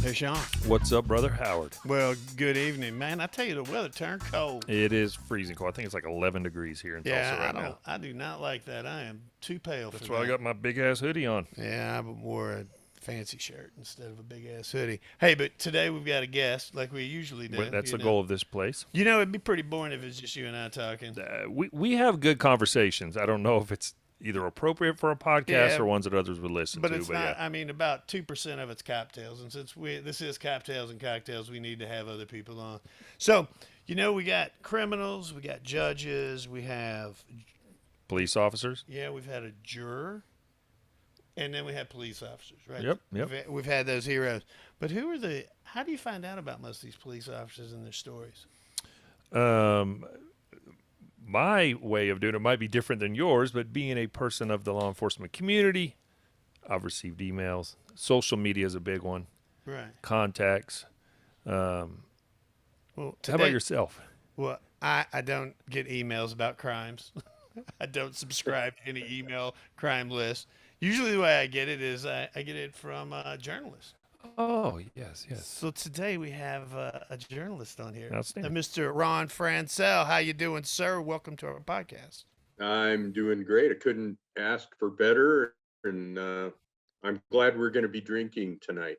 Hey, Sean. What's up, brother Howard? Well, good evening, man. I tell you, the weather turned cold. It is freezing cold. I think it's like 11 degrees here in Tulsa right now. I do not like that. I am too pale for That's that. why I got my big ass hoodie on. Yeah, I wore a fancy shirt instead of a big ass hoodie. Hey, but today we've got a guest like we usually do. That's the goal of this place. You know, it'd be pretty boring if it's just you and I talking. We have good conversations. I don't know if it's either appropriate for a podcast or ones that others would listen but to. It's not. I mean, about 2% of it's cocktails, and since this is Coptales and Cocktails, we need to have other people on. So, you know, we got criminals, we got judges, we have police officers. Yeah, we've had a juror, and then we have police officers, right? Yep. We've had those heroes. But how do you find out about most of these police officers and their stories? My way of doing it might be different than yours, but being a person of the law enforcement community, I've received emails. Social media is a big one. Right. Contacts. Well, how about yourself? Well, I don't get emails about crimes. I don't subscribe to any email crime list. Usually the way I get it is I get it from journalists. Oh, yes. So today we have a journalist on here, Outstanding. Mr. Ron Franscell. How you doing, sir? Welcome to our podcast. I'm doing great. I couldn't ask for better, and I'm glad we're going to be drinking tonight.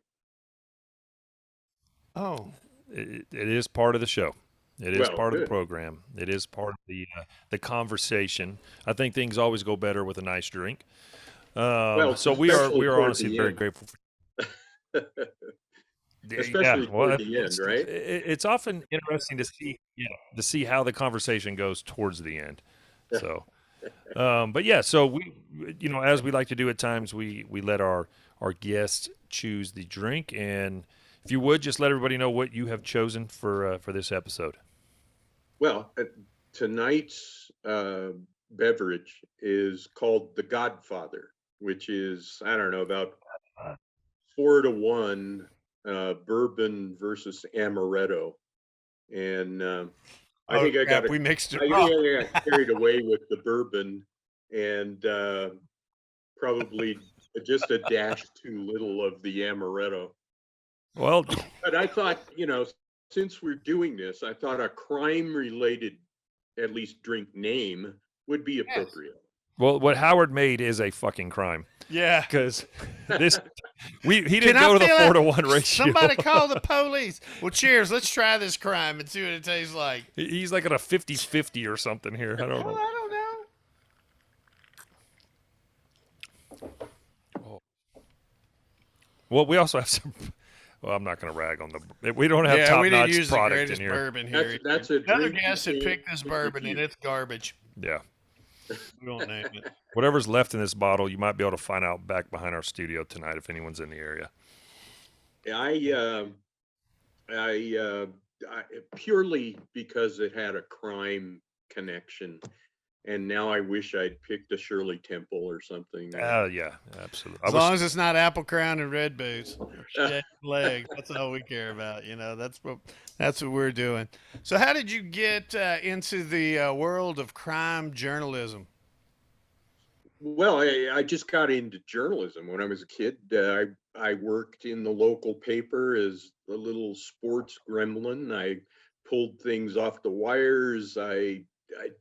Oh. It is part of the show. It is part good. of the program. It is part of the conversation. I think things always go better with a nice drink. So we are honestly very grateful for especially toward the end, right? It's often interesting to see how the conversation goes towards the end. So, but yeah, so we, as we like to do at times, we let our guests choose the drink, and if you would just let everybody know what you have chosen for this episode. Well, tonight's beverage is called the Godfather, which is, I don't know, about 4-1 bourbon versus amaretto, and I think I got carried away with the bourbon and probably just a dash too little of the amaretto. Well, but I thought, since we're doing this, I thought a crime-related, at least drink name, would be appropriate. Well, what Howard made is a fucking crime. Yeah, because he didn't go to the 4-1 ratio. Somebody call the police. Well, cheers. Let's try this crime and see what it tastes like. He's like at a 50-50 or something here. I don't know. I don't know. Oh. Well, we also have some. Well, I'm not going to rag on the. We don't have top-notch product in here. Bourbon here. That's another guest had picked this bourbon and it's garbage. Yeah. We don't name it. Whatever's left in this bottle, you might be able to find out back behind our studio tonight if anyone's in the area. I purely because it had a crime connection, and now I wish I'd picked a Shirley Temple or something. Yeah, absolutely. As long as it's not Apple Crown and Red Boots, legs. That's all we care about. That's what we're doing. So, how did you get into the world of crime journalism? Well, I just got into journalism when I was a kid. I worked in the local paper as a little sports gremlin. I pulled things off the wires. I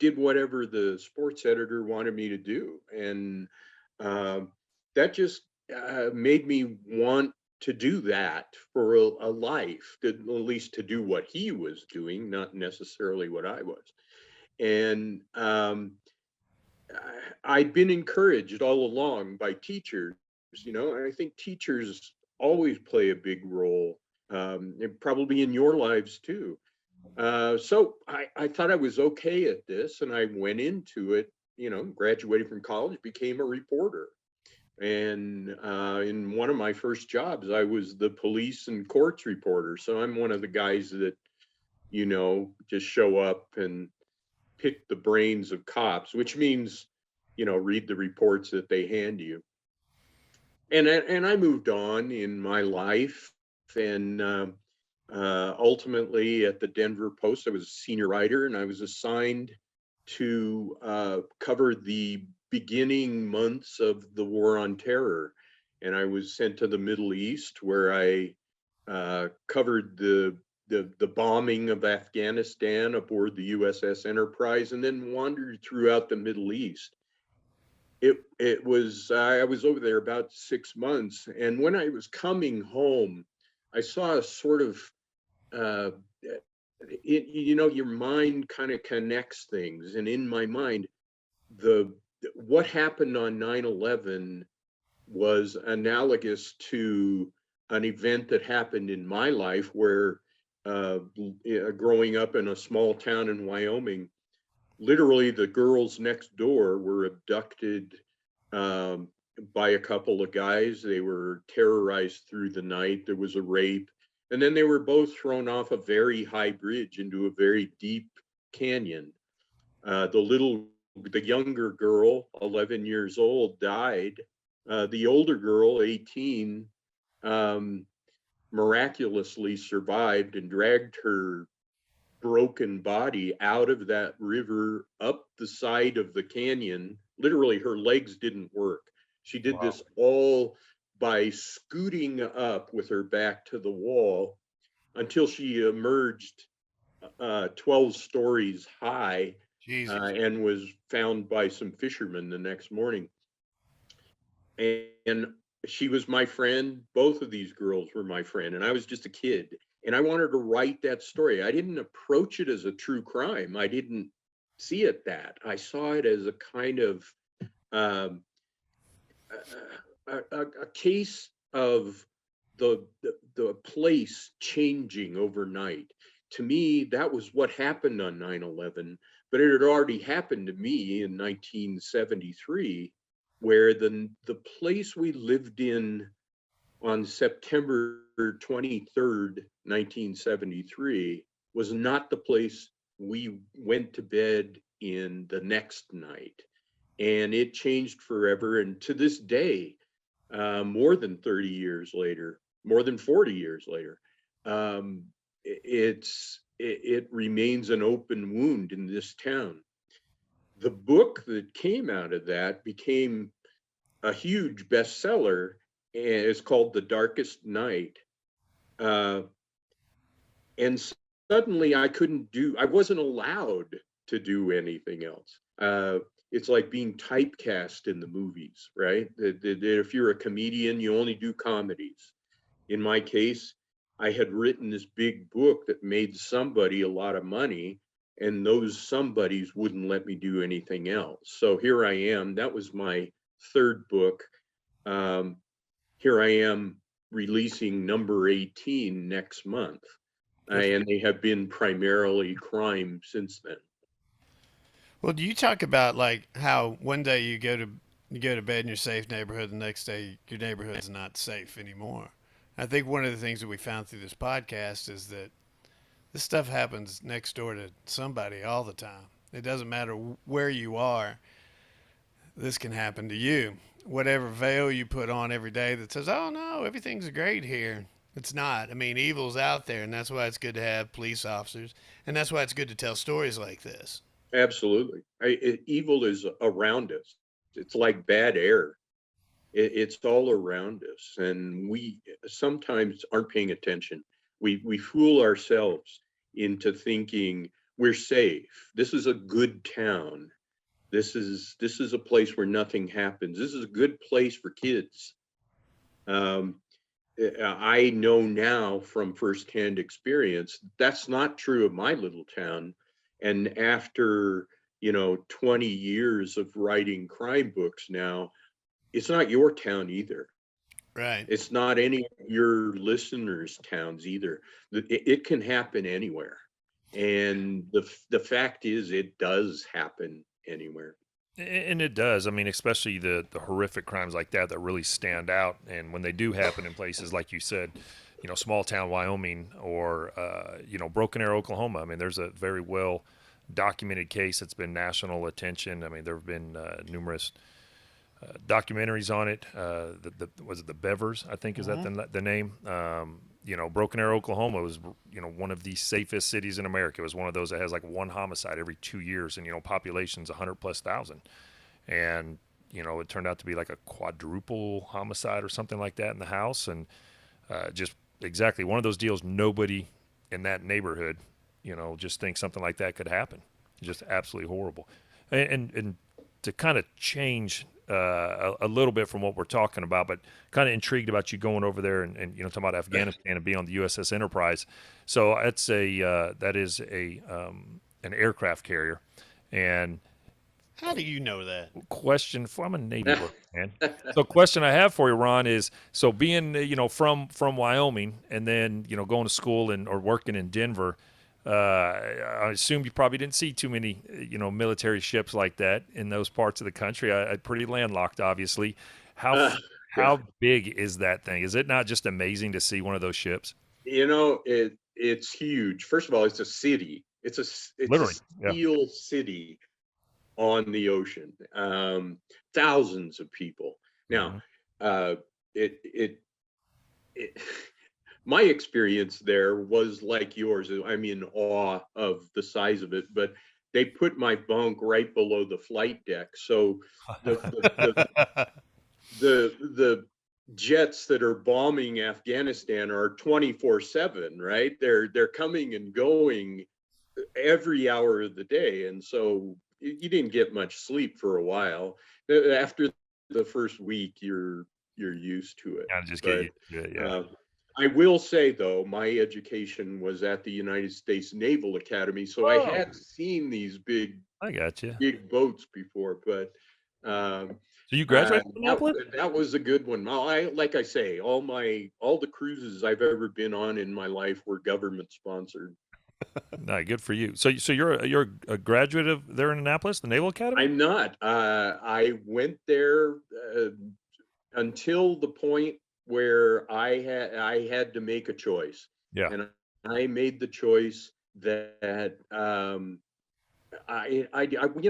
did whatever the sports editor wanted me to do. And that just made me want to do that for a life, at least to do what he was doing, not necessarily what I was. And I'd been encouraged all along by teachers, and I think teachers always play a big role, and probably in your lives too. So I thought I was okay at this, and I went into it, graduated from college, became a reporter. And in one of my first jobs, I was the police and courts reporter. So I'm one of the guys that, just show up and pick the brains of cops, which means, read the reports that they hand you. And I moved on in my life, and ultimately at the Denver Post, I was a senior writer, and I was assigned to cover the beginning months of the War on Terror. And I was sent to the Middle East, where I covered the bombing of Afghanistan aboard the USS Enterprise, and then wandered throughout the Middle East. It was I was over there about 6 months, and when I was coming home, I saw a sort of uh, your mind kind of connects things, and in my mind, the what happened on 9/11 was analogous to an event that happened in my life where growing up in a small town in Wyoming, literally the girls next door were abducted um, by a couple of guys. They were terrorized through the night. There was a rape. And then they were both thrown off a very high bridge into a very deep canyon. The younger girl, 11 years old, died. The older girl, 18, um, miraculously survived and dragged her broken body out of that river up the side of the canyon. Literally, her legs didn't work. She did this all by scooting up with her back to the wall until she emerged 12 stories high and was found by some fishermen the next morning. And she was my friend. Both of these girls were my friend, and I was just a kid. And I wanted to write that story. I didn't approach it as a true crime. I didn't see it that. I saw it as a kind of um, a case of the place changing overnight. To me, that was what happened on 9/11, but it had already happened to me in 1973, where the place we lived in on September 23rd, 1973, was not the place we went to bed in the next night. And it changed forever. And to this day, more than 30 years later, more than 40 years later, it remains an open wound in this town. The book that came out of that became a huge bestseller, and it's called The Darkest Night. And suddenly I wasn't allowed to do anything else. It's like being typecast in the movies, right? If you're a comedian, you only do comedies. In my case, I had written this big book that made somebody a lot of money, and those somebodies wouldn't let me do anything else. So here I am. That was my third book. Here I am releasing number 18 next month. And they have been primarily crime since then. Well, do you talk about like how one day you go to bed in your safe neighborhood, the next day your neighborhood's not safe anymore? I think one of the things that we found through this podcast is that this stuff happens next door to somebody all the time. It doesn't matter where you are. This can happen to you. Whatever veil you put on every day that says, "Oh no, everything's great here." It's not. I mean, evil's out there, and that's why it's good to have police officers, and that's why it's good to tell stories like this. Absolutely. Evil is around us. It's like bad air. It's all around us, and we sometimes aren't paying attention. We fool ourselves into thinking we're safe. This is a good town. This is a place where nothing happens. This is a good place for kids. I know now from firsthand experience that's not true of my little town. And after 20 years of writing crime books now, it's not your town either. Right. It's not any of your listeners' towns either. It can happen anywhere. And the fact is, it does happen anywhere. And it does. I mean, especially the horrific crimes like that really stand out. And when they do happen in places like you said, small town Wyoming or Broken Arrow, Oklahoma. I mean, there's a very well documented case that's been national attention. I mean, there have been numerous documentaries on it. Was it the Bevers? I think is that the name. Broken Arrow, Oklahoma was one of the safest cities in America. It was one of those that has like one homicide every 2 years, and population's 100,000+, and it turned out to be like a quadruple homicide or something like that in the house, and just exactly one of those deals. Nobody in that neighborhood, just thinks something like that could happen. Just absolutely horrible. And to kind of change a little bit from what we're talking about, but kind of intrigued about you going over there and talking about Afghanistan and being on the USS Enterprise. So that is a an aircraft carrier, and How do you know that? I'm a Navy book man. So question I have for you, Ron, is so being from Wyoming and then going to school and or working in Denver. I assume you probably didn't see too many military ships like that in those parts of the country. Pretty landlocked, obviously. How Uh, yeah. how big is that thing? Is it not just amazing to see one of those ships? It's huge. First of all, it's a city. It's a Literally, yeah. steel city on the ocean. Thousands of people. Now, Hmm. uh, it, it, it my experience there was like yours. I'm in awe of the size of it, but they put my bunk right below the flight deck. So the the the the jets that are bombing Afghanistan are 24/7, right? They're coming and going every hour of the day, and so you didn't get much sleep for a while. After the first week, you're used to it. Kind of just get But used to it, yeah. uh, I will say though, my education was at the United States Naval Academy, so I Oh, had seen these big I got you. big boats before, but um, So you graduated from that Annapolis? that was a good one. Well, like I say, all the cruises I've ever been on in my life were government sponsored. No, good for you. So you're a graduate of there in Annapolis, the Naval Academy? I'm not. I went there uh, until the point where I had to make a choice, Yeah. and I made the choice that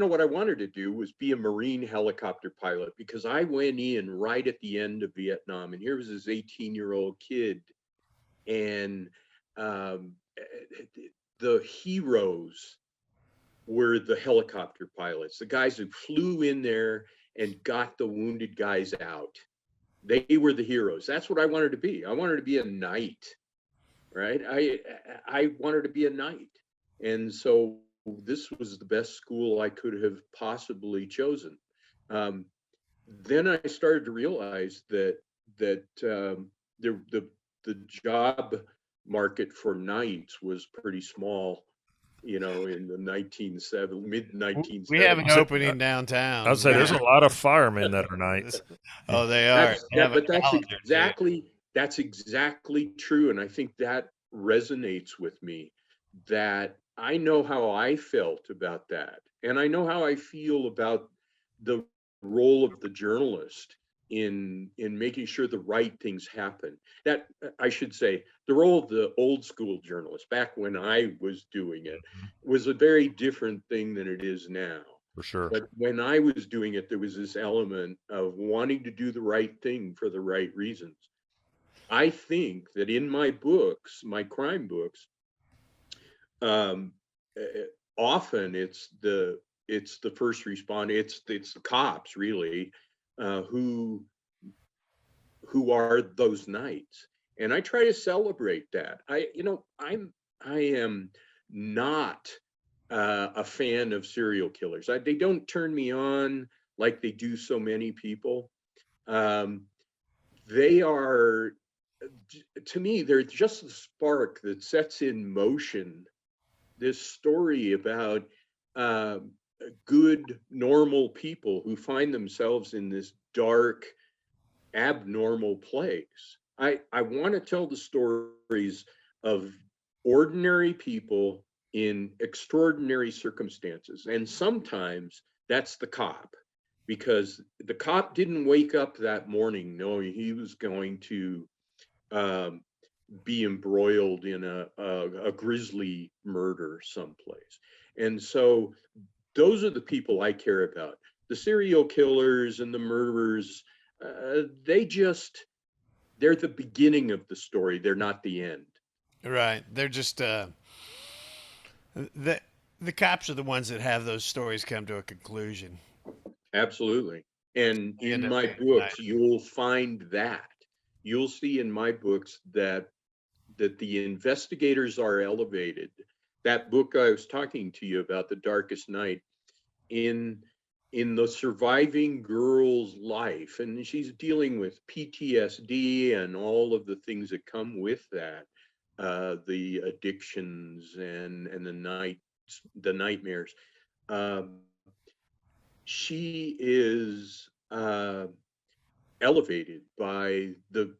what I wanted to do was be a Marine helicopter pilot, because I went in right at the end of Vietnam, and here was this 18-year-old kid, and um, the heroes were the helicopter pilots, the guys who flew in there and got the wounded guys out. They were the heroes. That's what I wanted to be. I wanted to be a knight, right? I wanted to be a knight, and so this was the best school I could have possibly chosen. Um, then I started to realize that the job market for knights was pretty small, in the mid We have an 1970s. So opening I'd downtown. say there's a lot of firemen that are knights. Oh, they are. That's They that, have a but calendar too. that's exactly true, and I think that resonates with me. That I know how I felt about that, and I know how I feel about the role of the journalist in making sure the right things happen. That I should say, the role of the old school journalist back when I was doing it Mhm. was a very different thing than it is now. For sure. But when I was doing it, there was this element of wanting to do the right thing for the right reasons. I think that in my books, my crime books, um, often it's the first responder, it's the cops really, who are those knights, and I try to celebrate that. I am not a fan of serial killers. They don't turn me on like they do so many people. Um, they are, to me, they're just the spark that sets in motion this story about um, good, normal people who find themselves in this dark, abnormal place. I want to tell the stories of ordinary people in extraordinary circumstances. And sometimes that's the cop, because the cop didn't wake up that morning knowing he was going to um, be embroiled in a grisly murder someplace. And so those are the people I care about. The serial killers and the murderers, they're the beginning of the story. They're not the end. Right. They're just the the cops are the ones that have those stories come to a conclusion. Absolutely. And They end in up my being books, nice. you'll find that. You'll see in my books that that the investigators are elevated. That book I was talking to you about, The Darkest Night, in the surviving girl's life, and she's dealing with PTSD and all of the things that come with that, the addictions and the nightmares. Um, she is elevated by the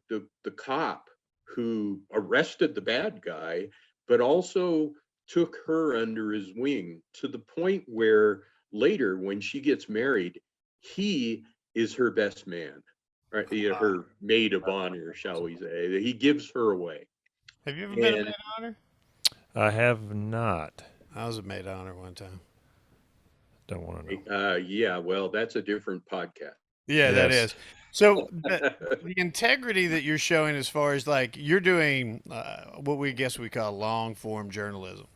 cop who arrested the bad guy, but also took her under his wing, to the point where later, when she gets married, he is her best man, right? Her maid of honor, shall we say. He gives her away. Have you ever been a maid And of honor? I have not. I was a maid of honor one time. Don't want to know. yeah, well, that's a different podcast. Yeah, that Yes. is. So the integrity that you're showing, as far as like you're doing what we guess we call long form journalism,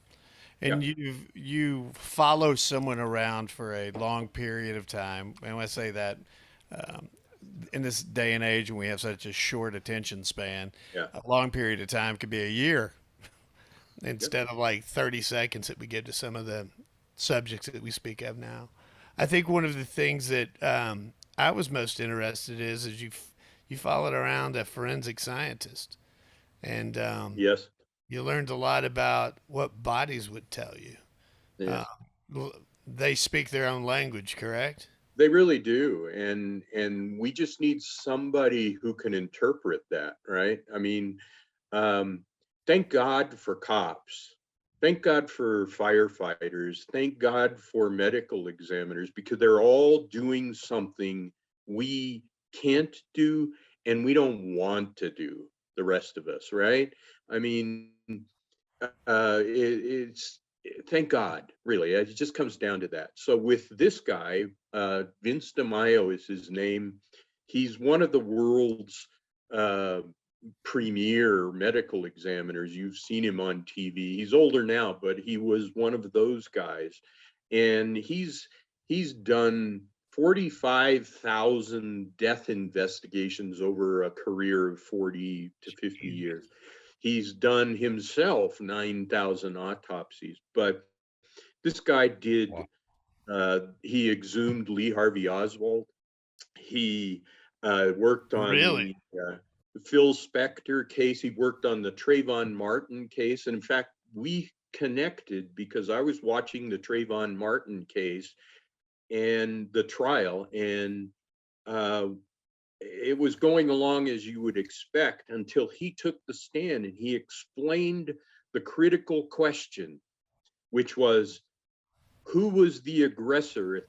Yeah. and you follow someone around for a long period of time. And when I say that, um, in this day and age when we have such a short attention span, Yeah. a long period of time could be a year Yep. instead of like 30 seconds that we give to some of the subjects that we speak of now. I think one of the things that I was most interested is you followed around a forensic scientist, and Yes. you learned a lot about what bodies would tell you. Yes. They speak their own language, correct? They really do. And we just need somebody who can interpret that, right? I mean, um, thank God for cops. Thank God for firefighters. Thank God for medical examiners, because they're all doing something we can't do and we don't want to do, the rest of us, right? I mean, it's thank God, really. It just comes down to that. So with this guy, Vince Demaio is his name. He's one of the world's uh, premier medical examiners. You've seen him on TV. He's older now, but he was one of those guys, and he's done 45,000 death investigations over a career of 40 to 50 years. He's done himself 9,000 autopsies, but this guy did, he exhumed Lee Harvey Oswald. He worked on Really? the Phil Spector case. He worked on the Trayvon Martin case. And in fact, we connected because I was watching the Trayvon Martin case and the trial, and uh, it was going along as you would expect until he took the stand and he explained the critical question, which was, who was the aggressor at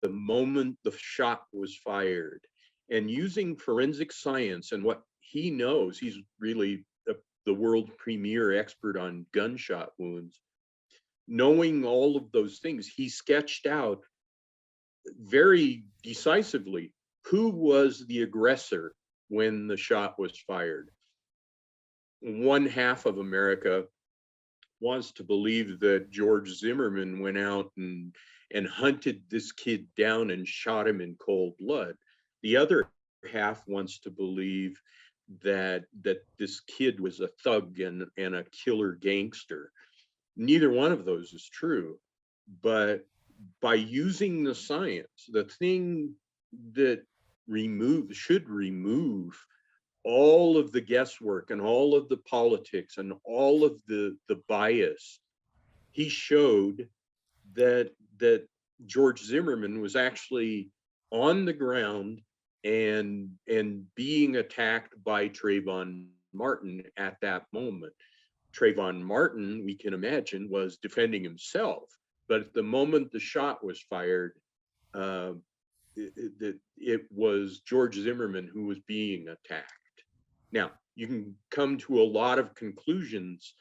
the moment the shot was fired? And using forensic science and what he knows, he's really the world premier expert on gunshot wounds. Knowing all of those things, he sketched out very decisively who was the aggressor when the shot was fired. One half of America wants to believe that George Zimmerman went out and hunted this kid down and shot him in cold blood. The other half wants to believe that this kid was a thug and a killer gangster. Neither one of those is true. But by using the science, the thing that should remove all of the guesswork and all of the politics and all of the bias, he showed that George Zimmerman was actually on the ground and being attacked by Trayvon Martin at that moment. Trayvon Martin, we can imagine, was defending himself, but at the moment the shot was fired, uh, it was George Zimmerman who was being attacked. Now, you can come to a lot of conclusions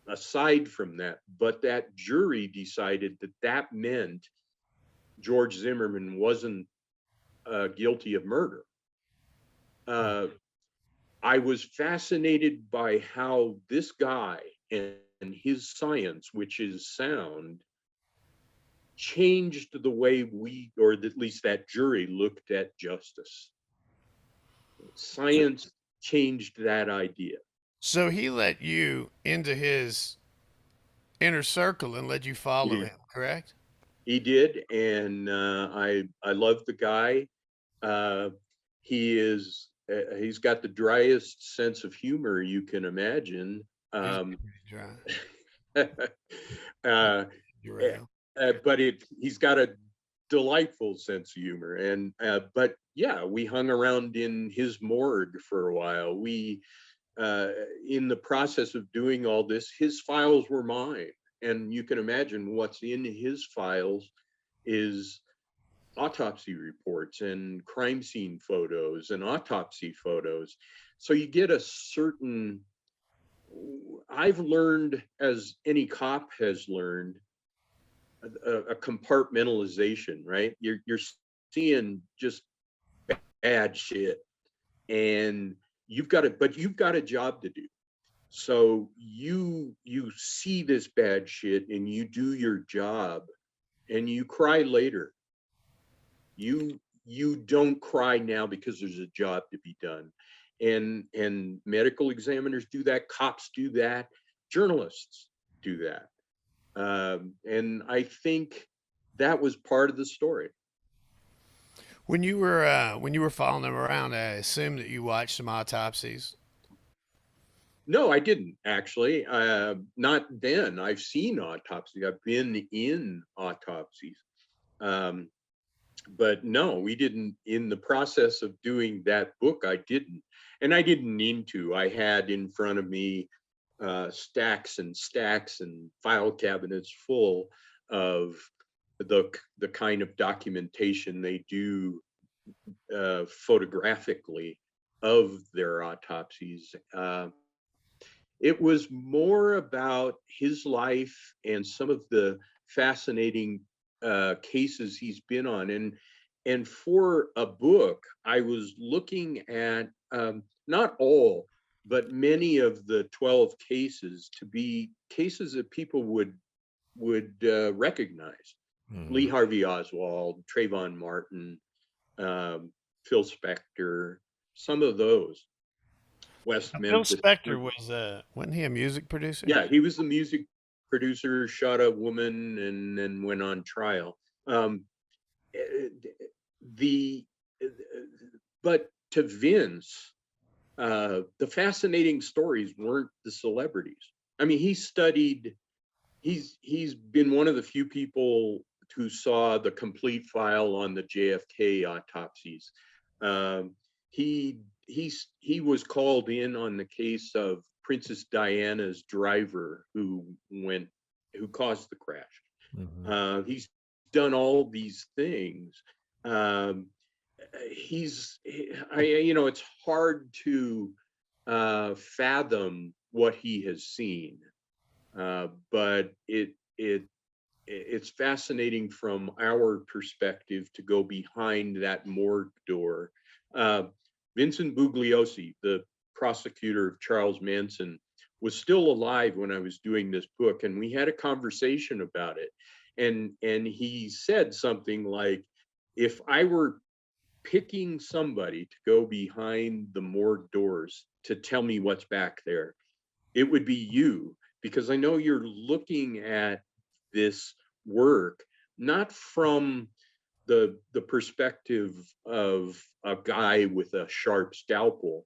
aside from that, but that jury decided that that meant George Zimmerman wasn't guilty of murder. I was fascinated by how this guy and his science, which is sound, changed the way we, or at least that jury, looked at justice. Science changed that idea. So he let you into his inner circle and let you He follow did. him, correct? He did, and I love the guy. Uh, he's got the driest sense of humor you can imagine. He's Um, pretty dry. uh, Derail. but he's got a delightful sense of humor, and but yeah, we hung around in his morgue for a while. We in the process of doing all this, his files were mine, and you can imagine what's in his files is autopsy reports and crime scene photos and autopsy photos. So you get a certain, I've learned, as any cop has learned, a compartmentalization, right? You're seeing just bad shit, and you've got a job to do. So you see this bad shit and you do your job, and you cry later. You don't cry now because there's a job to be done. And medical examiners do that, cops do that, journalists do that. And I think that was part of the story. When you were following them around, I assume that you watched some autopsies. No, I didn't actually. Not then. I've seen autopsies. I've been in autopsies. Um, but no, we didn't. In the process of doing that book, I didn't, and I didn't need to. I had in front of me stacks and stacks and file cabinets full of the kind of documentation they do photographically of their autopsies. It was more about his life and some of the fascinating cases he's been on. And for a book, I was looking at not all, but many of the 12 cases to be cases that people would recognize. Lee Mhm. Harvey Oswald, Trayvon Martin, um, Phil Spector, some of those. West Phil Memphis. Spector was wasn't he a music producer? Yeah, he was the music producer, shot a woman, and then went on trial. Eh, the but to Vince, the fascinating stories weren't the celebrities. I mean, he studied. He's been one of the few people who saw the complete file on the JFK autopsies. Um, he was called in on the case of Princess Diana's driver who caused the crash. Mhm. He's done all these things. Um, it's hard to fathom what he has seen, but it's fascinating from our perspective to go behind that morgue door. Uh, Vincent Bugliosi, the prosecutor of Charles Manson, was still alive when I was doing this book, and we had a conversation about it. And he said something like, if I were picking somebody to go behind the morgue doors to tell me what's back there, it would be you, because I know you're looking at this work not from the perspective of a guy with a sharp scalpel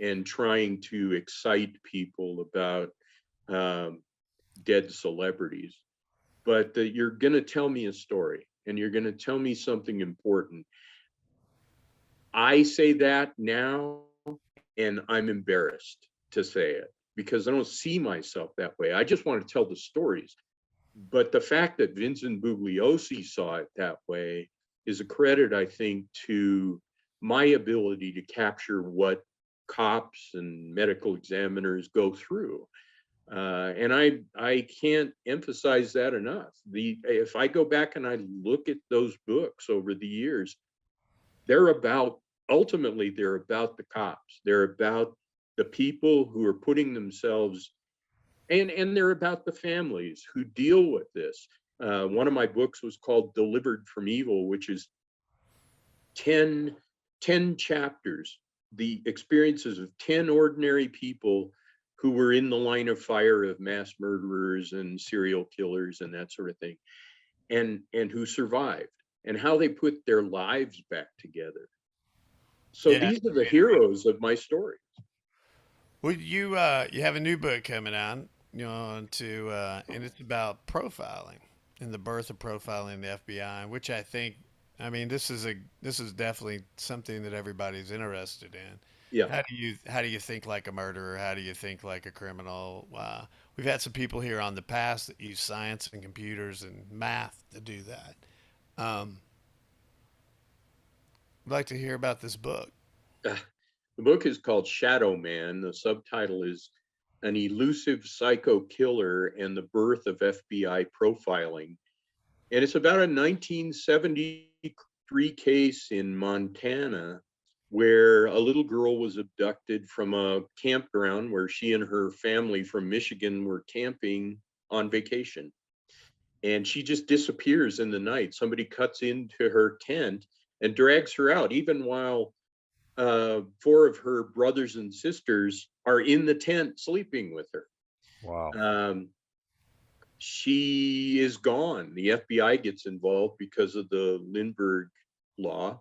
and trying to excite people about um, dead celebrities, but that you're going to tell me a story and you're going to tell me something important. I say that now, and I'm embarrassed to say it because I don't see myself that way. I just want to tell the stories. But the fact that Vincent Bugliosi saw it that way is a credit, I think, to my ability to capture what cops and medical examiners go through. And I can't emphasize that enough. If I go back and I look at those books over the years, they're about ultimately they're about the cops. They're about the people who are putting themselves, and they're about the families who deal with this. One of my books was called Delivered from Evil, which is 10 chapters the experiences of 10 ordinary people who were in the line of fire of mass murderers and serial killers and that sort of thing, and who survived, and how they put their lives back together. So Yeah. these are the heroes of my story. Well, you have a new book coming out, and it's about profiling and the birth of profiling in the FBI, which I think, I mean, this is definitely something that everybody's interested in. Yeah. How do you think like a murderer? How do you think like a criminal? We've had some people here on the past that use science and computers and math to do that. Um, I'd like to hear about this book. The book is called Shadow Man. The subtitle is An Elusive Psycho Killer and the Birth of FBI Profiling. And it's about a 1973 case in Montana where a little girl was abducted from a campground where she and her family from Michigan were camping on vacation. And she just disappears in the night. Somebody cuts into her tent and drags her out, even while 4 of her brothers and sisters are in the tent sleeping with her. Wow. She is gone. The FBI gets involved because of the Lindbergh law,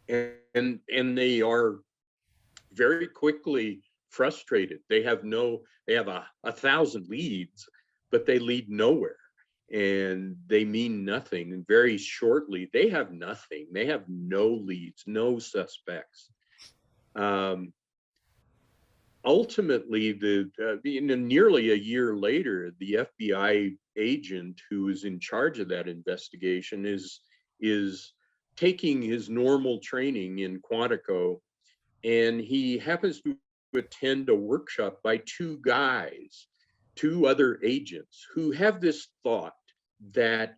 and they are very quickly frustrated. They have 1,000 leads, but they lead nowhere, and they mean nothing. And very shortly, they have nothing. They have no leads, no suspects. Ultimately, nearly a year later, the FBI agent who is in charge of that investigation is taking his normal training in Quantico, and he happens to attend a workshop by 2 other agents who have this thought that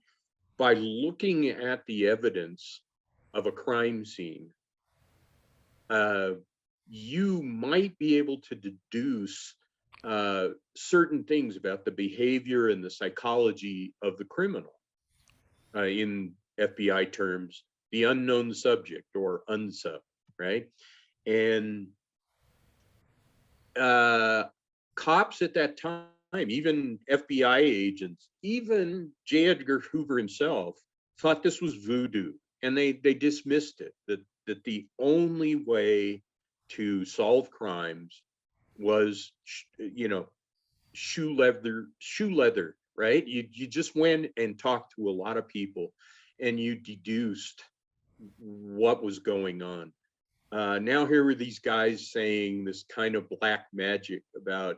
by looking at the evidence of a crime scene, you might be able to deduce certain things about the behavior and the psychology of the criminal. In FBI terms, the unknown subject, or unsub, right? And cops at that time, even FBI agents, even J. Edgar Hoover himself, thought this was voodoo, and they dismissed it, that the only way to solve crimes was, shoe leather, right? You just went and talked to a lot of people, and you deduced what was going on. Now here were these guys saying this kind of black magic about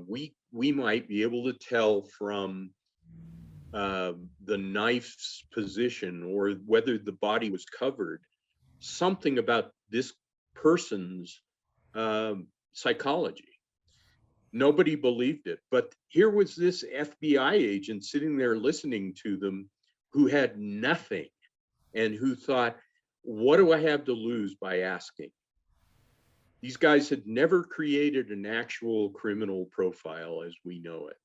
we might be able to tell from the knife's position, or whether the body was covered, something about this person's psychology. Nobody believed it, but here was this FBI agent sitting there listening to them, who had nothing, and who thought, what do I have to lose by asking? These guys had never created an actual criminal profile as we know it.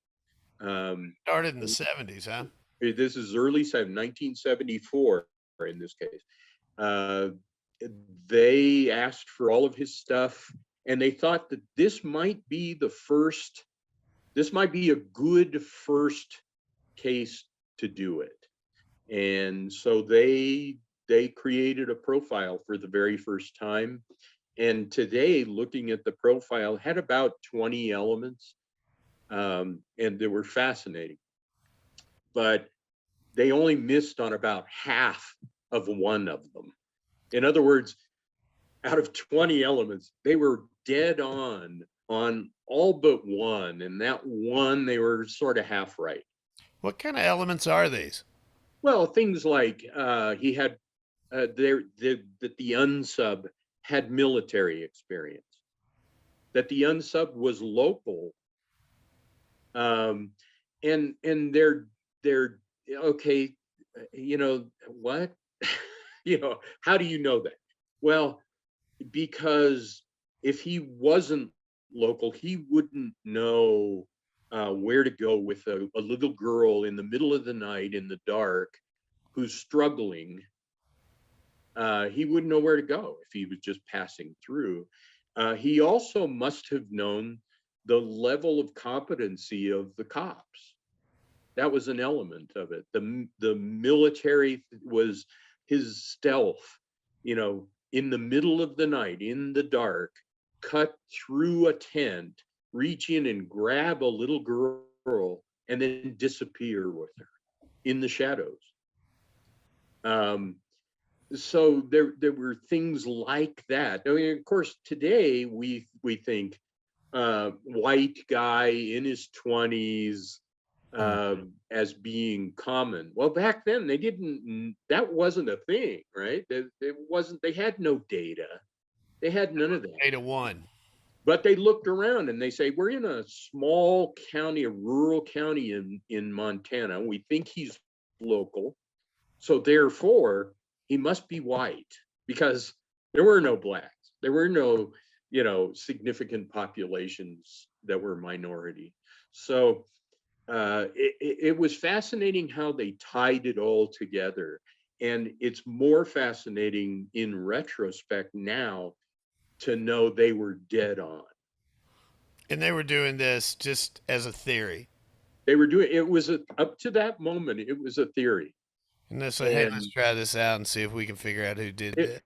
Started in the 70s, huh? This is early 1974 in this case. They asked for all of his stuff, and they thought that this might be a good first case to do it. And so they created a profile for the very first time. And today, looking at the profile, had about 20 elements, and they were fascinating. But they only missed on about half of one of them. In other words, out of 20 elements, they were dead on all but one, and that one they were sort of half right. What kind of elements are these? Well, things like he had that the unsub had military experience, that the unsub was local, and they're okay. What? How do you know that? Well, because if he wasn't local, he wouldn't know where to go with a little girl in the middle of the night in the dark who's struggling He wouldn't know where to go if he was just passing through. He also must have known the level of competency of the cops. That was an element of it. The military was his stealth, in the middle of the night, in the dark, cut through a tent, reach in and grab a little girl, and then disappear with her in the shadows. So there were things like that. I mean, of course, today we think white guy in his 20s as being common. Well, back then they didn't. That wasn't a thing, right? It wasn't. They had no data. They had none of that. 8-1. But they looked around and they say, we're in a small county, a rural county in Montana. We think he's local. So therefore, he must be white, because there were no blacks. There were no, significant populations that were minority. So it was fascinating how they tied it all together. And it's more fascinating in retrospect now to know they were dead on. And they were doing this just as a theory. They were doing it was up to that moment, it was a theory. And they said, hey, let's try this out and see if we can figure out who did this.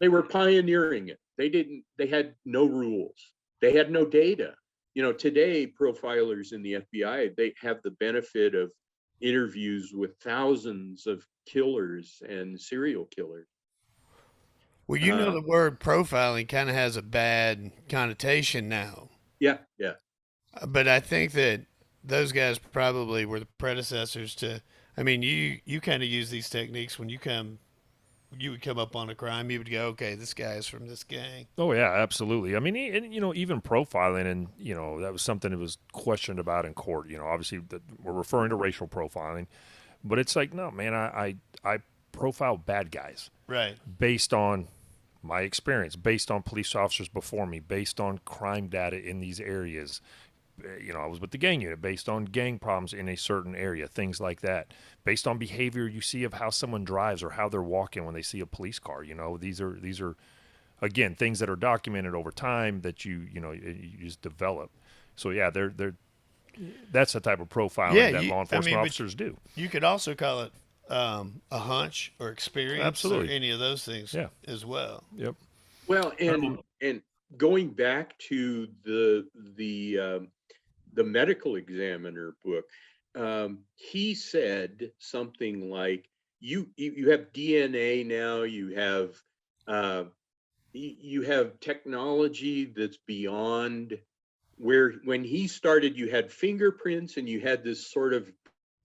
They were pioneering it. They had no rules. They had no data. Today, profilers in the FBI, they have the benefit of interviews with thousands of killers and serial killers. Well, the word profiling kind of has a bad connotation now. Yeah. But I think that those guys probably were the predecessors to. I mean, you kind of use these techniques when you would come up on a crime. You would go, okay, this guy is from this gang. Oh yeah, absolutely. I mean, and even profiling, and that was something that was questioned about in court. Obviously we're referring to racial profiling, but it's like, no, man, I profile bad guys, right, based on my experience, based on police officers before me, based on crime data in these areas. I was with the gang unit, based on gang problems in a certain area, things like that, based on behavior you see of how someone drives or how they're walking when they see a police car. These are again things that are documented over time that you just develop. So yeah, that's the type of profiling that law enforcement officers do. You could also call it a hunch or experience, absolutely, or any of those things, as well. Yep. Well, and going back to the medical examiner book, he said something like, you have DNA now, you have technology that's beyond where, when he started, you had fingerprints and you had this sort of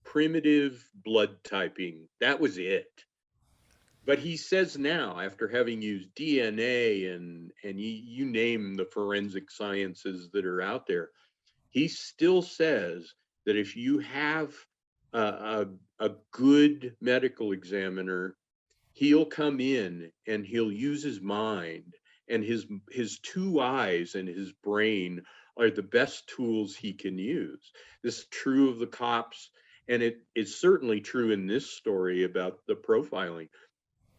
primitive blood typing. That was it. But he says now, after having used DNA and you name the forensic sciences that are out there, he still says that if you have a good medical examiner, he'll come in and he'll use his mind, and his two eyes and his brain are the best tools he can use. This is true of the cops, and it is certainly true in this story about the profiling.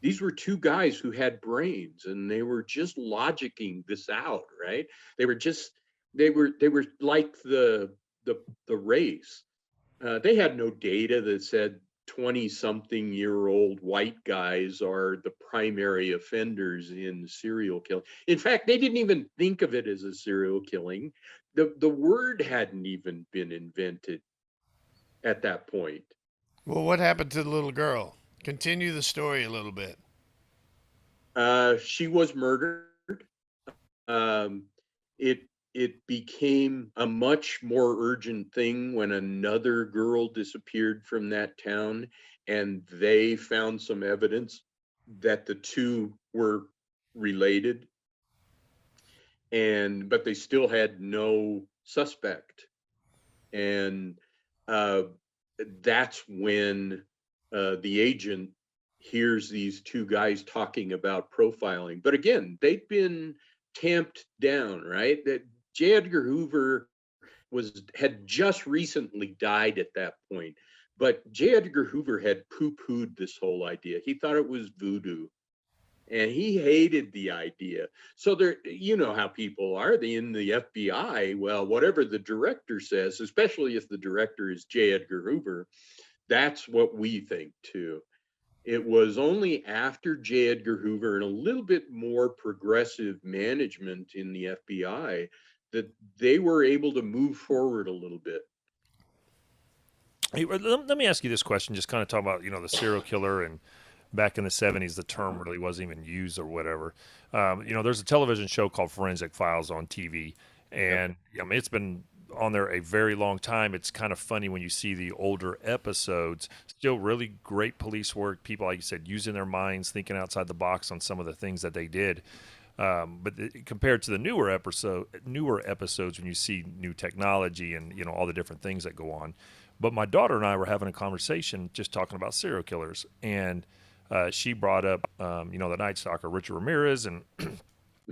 These were two guys who had brains, and they were just logicking this out, right? They were like the race. They had no data that said 20-something-year-old white guys are the primary offenders in serial killing. In fact, they didn't even think of it as a serial killing. The word hadn't even been invented at that point. Well, what happened to the little girl? Continue the story a little bit. She was murdered. It became a much more urgent thing when another girl disappeared from that town, and they found some evidence that the two were related, but they still had no suspect. And that's when the agent hears these two guys talking about profiling. But again, they'd been tamped down, right? That J. Edgar Hoover had just recently died at that point. But J. Edgar Hoover had poo-pooed this whole idea. He thought it was voodoo. and he hated the idea. So there, you know how people are. They in the FBI. Well, whatever the director says, especially if the director is J. Edgar Hoover, that's what we think too. It was only after J. Edgar Hoover and a little bit more progressive management in the FBI that they were able to move forward a little bit. Hey, let me ask you this question. Just kind of talk about the serial killer, and back in the 70s, the term really wasn't even used or whatever. There's a television show called Forensic Files on TV, and I mean it's been on there a very long time. It's kind of funny when you see the older episodes. Still really great police work. People, like you said, using their minds, thinking outside the box on some of the things that they did. Compared to the newer episodes, when you see new technology and all the different things that go on. But my daughter and I were having a conversation just talking about serial killers, and she brought up the Night Stalker Richard Ramirez, and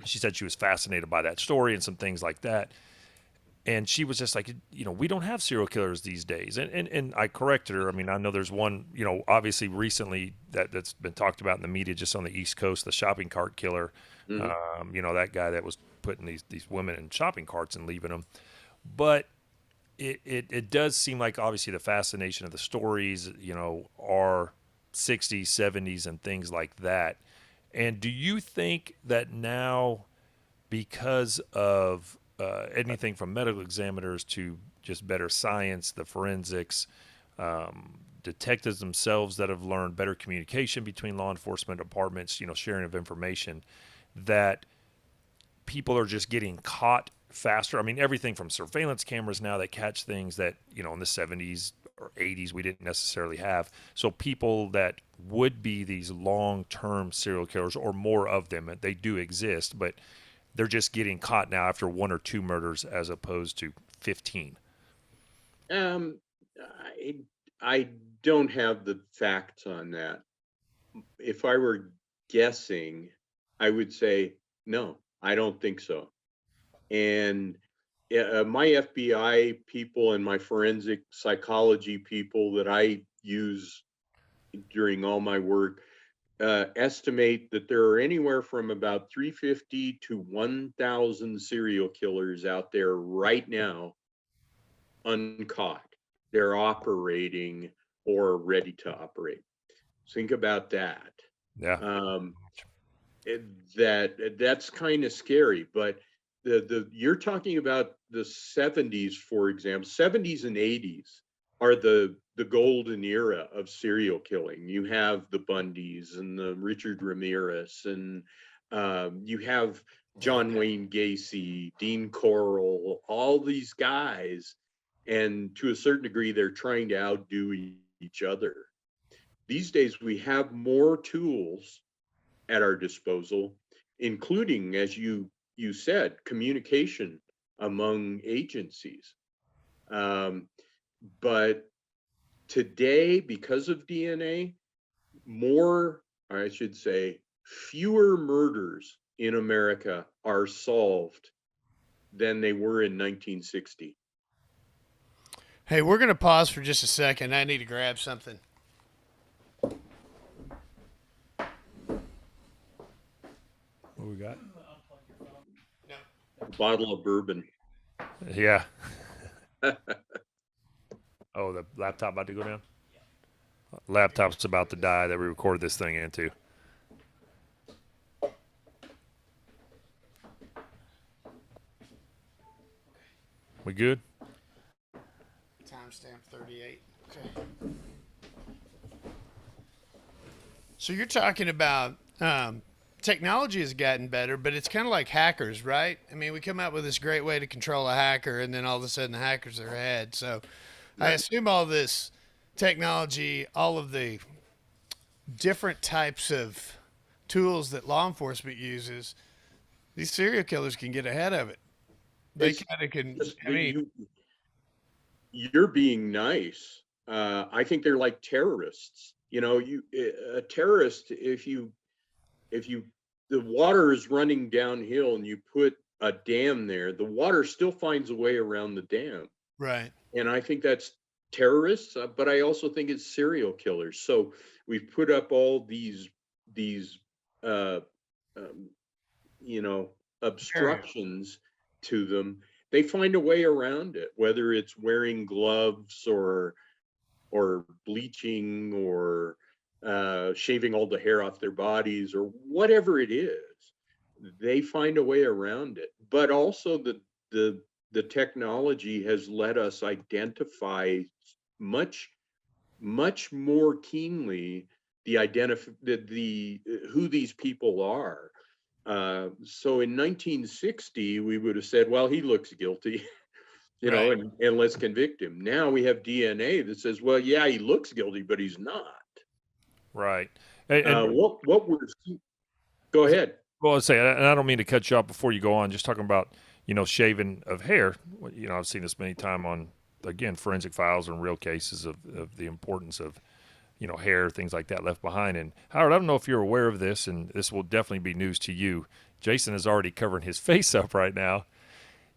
she said she was fascinated by that story and some things like that. And she was just like, we don't have serial killers these days. And I corrected her. I mean, I know there's one, obviously recently that's been talked about in the media just on the East Coast, the shopping cart killer. That guy that was putting these women in shopping carts and leaving them. But it does seem like obviously the fascination of the stories, are 60s, 70s, and things like that. And do you think that now, because of anything from medical examiners to just better science, the forensics, detectives themselves that have learned better communication between law enforcement departments, sharing of information, that people are just getting caught faster? I mean, everything from surveillance cameras now that catch things that, in the 70s or 80s we didn't necessarily have. So people that would be these long-term serial killers, or more of them, they do exist, but they're just getting caught now after 1 or 2 murders as opposed to 15. I don't have the facts on that. If I were guessing, I would say no, I don't think so. And my FBI people and my forensic psychology people that I use during all my work estimate that there are anywhere from about 350 to 1,000 serial killers out there right now, uncaught. They're operating or ready to operate. Think about that. Yeah. That's kind of scary. But you're talking about the 70s, for example. 70s and 80s are the golden era of serial killing. You have the Bundys and the Richard Ramirez, and you have John Wayne Gacy, Dean Corll, all these guys, and to a certain degree, they're trying to outdo each other. These days, we have more tools at our disposal, including, as you said, communication among agencies. But today, because of DNA, I should say, fewer murders in America are solved than they were in 1960. Hey, we're going to pause for just a second. I need to grab something. What we got? A bottle of bourbon. Yeah. Oh, the laptop about to go down? Laptop's about to die that we recorded this thing into. We good? Timestamp 38. Okay. So you're talking about technology has gotten better, but it's kind of like hackers, right? I mean, we come out with this great way to control a hacker, and then all of a sudden the hackers are ahead. So I assume all this technology, all of the different types of tools that law enforcement uses, these serial killers can get ahead of it. They kind of can. I mean, you're being nice. I think they're like terrorists. A terrorist, if the water is running downhill and you put a dam there, the water still finds a way around the dam. right. And I think that's terrorists, but I also think it's serial killers. So we've put up all these uh, um, you know, obstructions to them, they find a way around it, whether it's wearing gloves or bleaching or shaving all the hair off their bodies or whatever it is. They find a way around it. But also the technology has let us identify much more keenly the who these people are. So in 1960, we would have said, well, he looks guilty, Right. and let's convict him. Now we have DNA that says, well, yeah, he looks guilty, but he's not. Right. And What we're go ahead. well, I'd say, and I don't mean to cut you off before you go on. Just talking about shaving of hair. I've seen this many times on, again, forensic files and real cases of the importance of hair, things like that left behind. And Howard, I don't know if you're aware of this, and this will definitely be news to you. Jason is already covering his face up right now.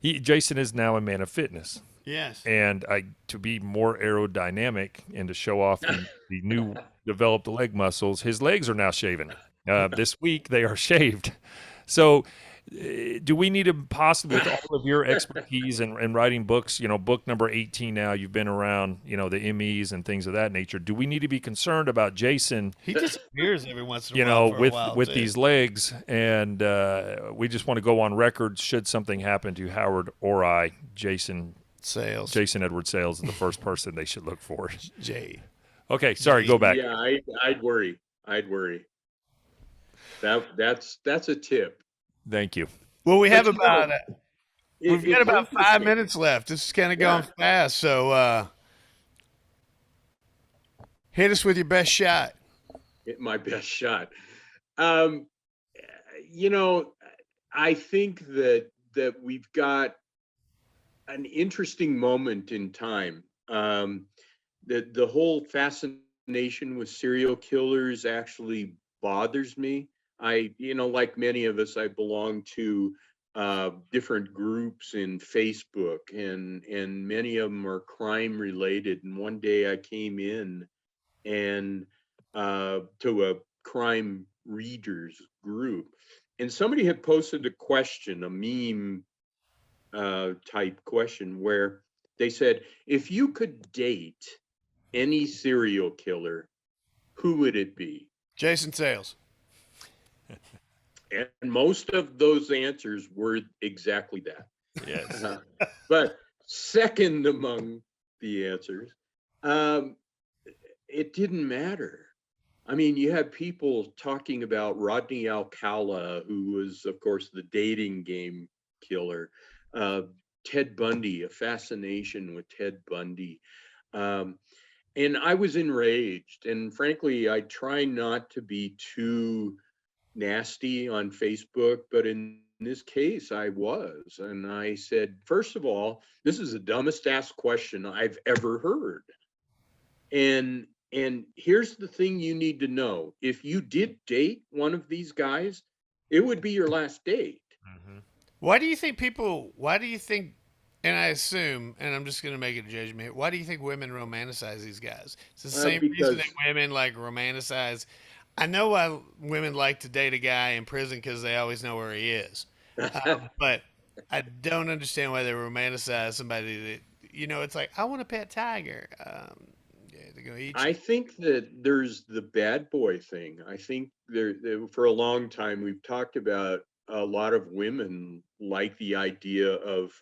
Jason is now a man of fitness. Yes. And to be more aerodynamic and to show off the new developed leg muscles, his legs are now shaven. This week they are shaved. So, do we need to possibly, with all of your expertise and writing books, book number 18 now, you've been around, the MEs and things of that nature. Do we need to be concerned about Jason? He disappears every once in a while for a while, with too. these legs, and we just want to go on record. Should something happen to Howard or I, Jason Edward Sales is the first person they should look for. Jay. Okay, sorry, go back. Yeah, I'd worry. That's a tip. Thank you. Well, we have But, we've got it's about 5 interesting. minutes left. This is kind of going fast, so hit us with your best shot. My best shot. I think that we've got an interesting moment in time. The whole fascination with serial killers actually bothers me. Like many of us, I belong to different groups in Facebook, and many of them are crime related. And one day I came in and to a crime readers group, and somebody had posted a question, a meme type question, where they said, if you could date any serial killer, who would it be? Jason Sales. And most of those answers were exactly that. Yes. But second among the answers, it didn't matter. I mean, you had people talking about Rodney Alcala, who was, of course, the dating game killer. Ted Bundy, a fascination with Ted Bundy. And I was enraged. And frankly, I try not to be too nasty on Facebook, but in this case, I was. And I said, first of all, this is the dumbest asked question I've ever heard. And here's the thing you need to know. If you did date one of these guys, it would be your last date. Mm-hmm. Why do you think, and I assume, and I'm just going to make a judgment, why do you think women romanticize these guys? It's the same reason that women like romanticize. I know why women like to date a guy in prison, because they always know where he is. But I don't understand why they romanticize somebody that, it's like, I want a pet tiger. They're going to eat you. I think that there's the bad boy thing. I think there for a long time, we've talked about a lot of women like the idea of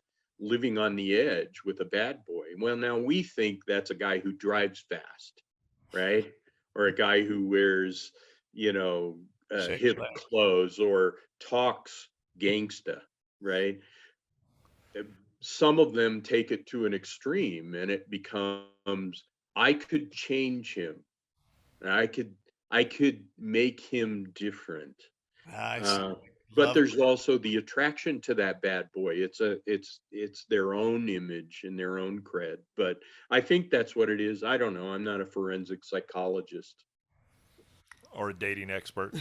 living on the edge with a bad boy. Well, now we think that's a guy who drives fast, right? Or a guy who wears, hip clothes or talks gangsta, right? Some of them take it to an extreme, and it becomes, I could change him. I could make him different. But there's also the attraction to that bad boy. It's their own image and their own cred. But I think that's what it is. I don't know. I'm not a forensic psychologist. Or a dating expert.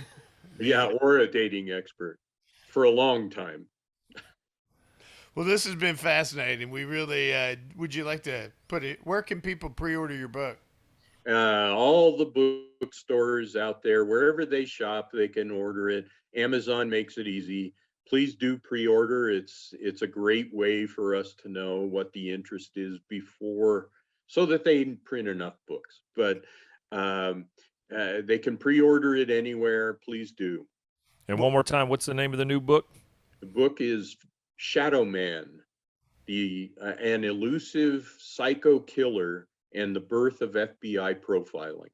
Yeah, or a dating expert for a long time. Well, this has been fascinating. We really, would you like to put it, where can people pre-order your book? All the bookstores out there, wherever they shop, they can order it. Amazon makes it easy. Please do pre-order. It's a great way for us to know what the interest is before, so that they print enough books. But they can pre-order it anywhere. Please do. And one more time, what's the name of the new book? The book is Shadow Man, an elusive psycho killer and the birth of FBI profiling.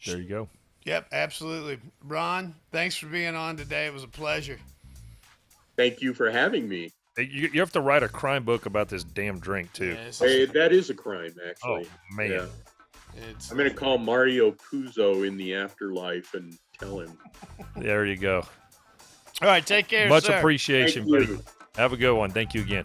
There you go. Yep, absolutely. Ron, thanks for being on today. It was a pleasure. Thank you for having me. Hey, you have to write a crime book about this damn drink too. Yes, Hey, that is a crime, Oh actually. man. Yeah. it's I'm going to call Mario Puzo in the afterlife and tell him. There you go. all right. Take care, Much sir. appreciation, Thank buddy. you. Have a good one. Thank you again.